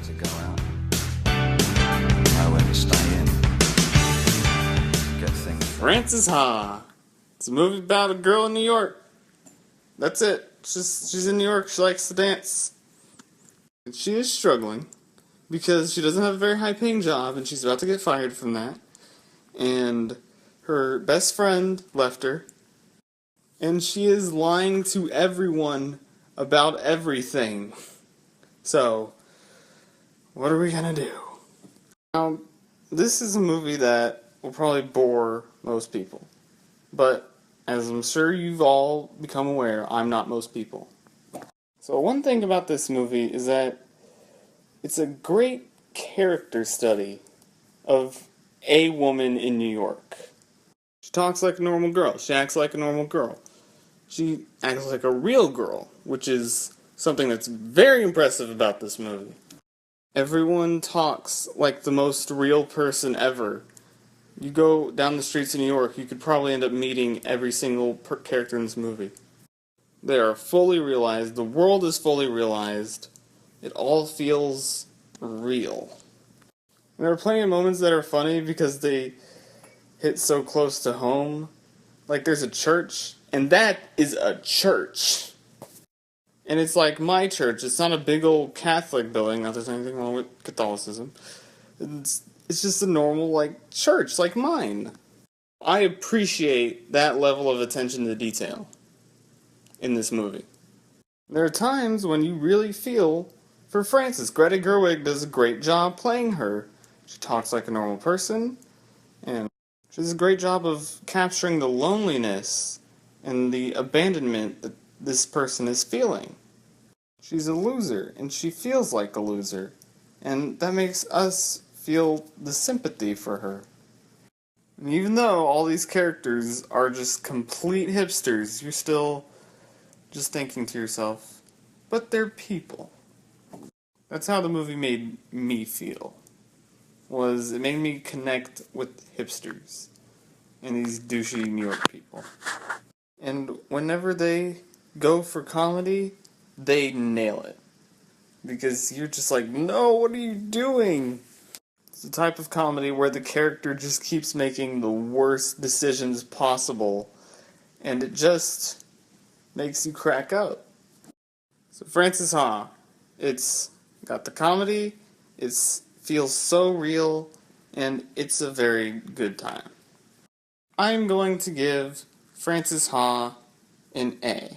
to go out. I let you stay in. Get things. Frances Ha. It's a movie about a girl in New York. That's it. She's in New York. She likes to dance. And she is struggling because she doesn't have a very high-paying job, and she's about to get fired from that. And her best friend left her, and she is lying to everyone about everything. So, what are we gonna do? Now, this is a movie that will probably bore most people. But, as I'm sure you've all become aware, I'm not most people. So one thing about this movie is that it's a great character study of a woman in New York. She talks like a normal girl. She acts like a normal girl. She acts like a real girl, which is something that's very impressive about this movie. Everyone talks like the most real person ever. You go down the streets of New York, you could probably end up meeting every single character in this movie. They are fully realized. The world is fully realized. It all feels real. And there are plenty of moments that are funny because they hit so close to home. Like there's a church, and that is a church. And it's like my church. It's not a big old Catholic building. Not there's anything wrong with Catholicism. It's just a normal, like, church, like mine. I appreciate that level of attention to detail in this movie. There are times when you really feel for Frances. Greta Gerwig does a great job playing her. She talks like a normal person, and she does a great job of capturing the loneliness and the abandonment that this person is feeling. She's a loser, and she feels like a loser, and that makes us feel the sympathy for her. And even though all these characters are just complete hipsters, you're still just thinking to yourself, but they're people. That's how the movie made me feel. It made me connect with hipsters and these douchey New York people. And whenever they go for comedy, they nail it. Because you're just like, no, what are you doing? It's the type of comedy where the character just keeps making the worst decisions possible, and it just makes you crack up. So Frances Ha, it's got the comedy, it feels so real, and it's a very good time. I'm going to give Frances Ha an A.